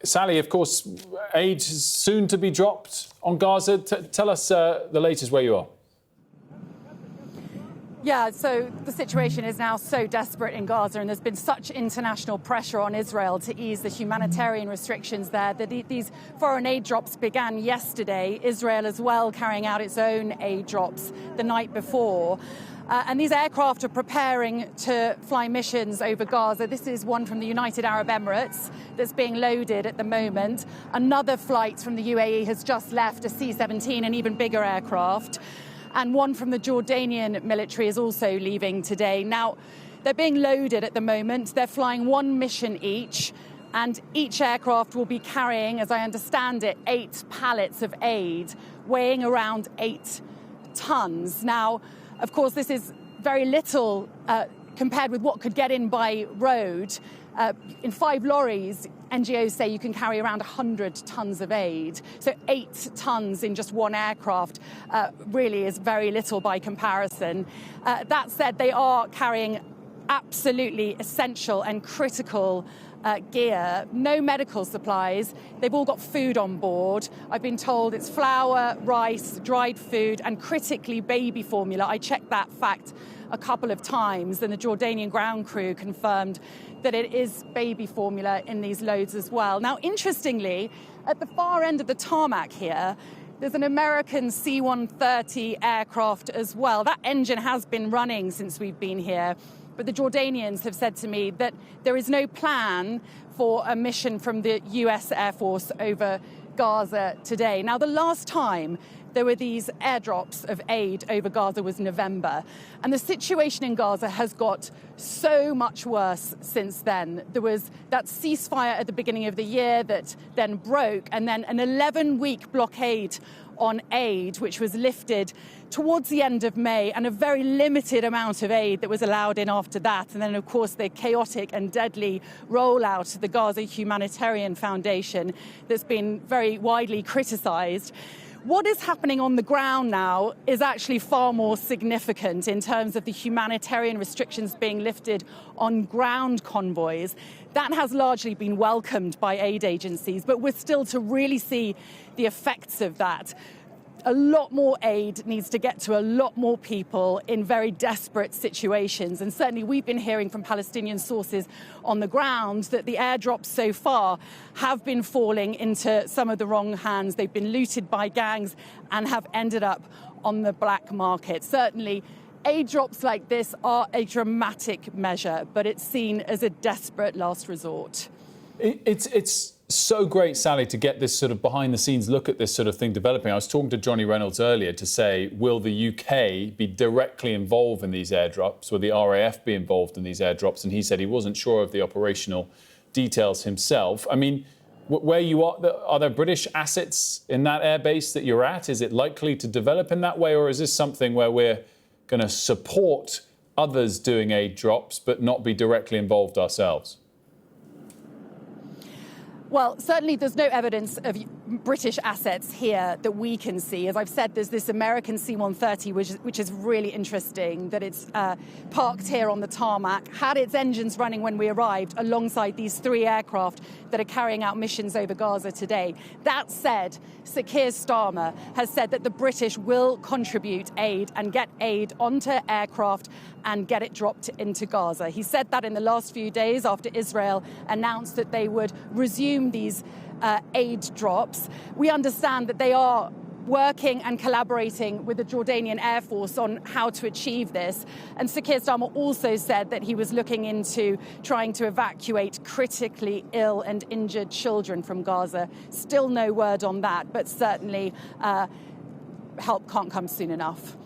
Sally, of course, aid is soon to be dropped on Gaza. Tell us the latest where you are. Yeah, so the situation is now so desperate in Gaza, and there's been such international pressure on Israel to ease the humanitarian restrictions there that these foreign aid drops began yesterday. Israel as well carrying out its own aid drops the night before. And these aircraft are preparing to fly missions over Gaza. This is one from the United Arab Emirates that's being loaded at the moment. Another flight from the UAE has just left, a C-17, an even bigger aircraft. And one from the Jordanian military is also leaving today. Now, they're being loaded at the moment. They're flying one mission each, and each aircraft will be carrying, as I understand it, 8 pallets of aid, weighing around 8 tons. Now, of course, this is very little compared with what could get in by road. In 5 lorries, NGOs say you can carry around 100 tons of aid. So 8 tons in just one aircraft really is very little by comparison. That said, they are carrying absolutely essential and critical gear, no medical supplies. They've all got food on board. I've been told it's flour, rice, dried food, and critically baby formula. I checked that fact a couple of times, and the Jordanian ground crew confirmed that it is baby formula in these loads as well. Now, interestingly, at the far end of the tarmac here, there's an American C-130 aircraft as well. That engine has been running since we've been here. But the Jordanians have said to me that there is no plan for a mission from the US Air Force over Gaza today. Now, the last time there were these airdrops of aid over Gaza was November. And the situation in Gaza has got so much worse since then. There was that ceasefire at the beginning of the year that then broke, and then an 11-week blockade on aid, which was lifted towards the end of May, and a very limited amount of aid that was allowed in after that. And then, of course, the chaotic and deadly rollout of the Gaza Humanitarian Foundation that's been very widely criticised. What is happening on the ground now is actually far more significant in terms of the humanitarian restrictions being lifted on ground convoys. That has largely been welcomed by aid agencies, but we're still to really see the effects of that. A lot more aid needs to get to a lot more people in very desperate situations. And certainly we've been hearing from Palestinian sources on the ground that the airdrops so far have been falling into some of the wrong hands. They've been looted by gangs and have ended up on the black market. Certainly, aid drops like this are a dramatic measure, but it's seen as a desperate last resort. It's so great, Sally, to get this sort of behind-the-scenes look at this sort of thing developing. I was talking to Johnny Reynolds earlier to say, will the UK be directly involved in these airdrops? Will the RAF be involved in these airdrops? And he said he wasn't sure of the operational details himself. I mean, where you are there British assets in that airbase that you're at? Is it likely to develop in that way, or is this something where we're going to support others doing aid drops but not be directly involved ourselves? Well, certainly there's no evidence of British assets here that we can see. As I've said, there's this American C-130, which is really interesting, that it's parked here on the tarmac, had its engines running when we arrived, alongside these 3 aircraft that are carrying out missions over Gaza today. That said, Sir Keir Starmer has said that the British will contribute aid and get aid onto aircraft and get it dropped into Gaza. He said that in the last few days after Israel announced that they would resume these aid drops. We understand that they are working and collaborating with the Jordanian Air Force on how to achieve this. And Sir Keir Starmer also said that he was looking into trying to evacuate critically ill and injured children from Gaza. Still no word on that, but certainly help can't come soon enough.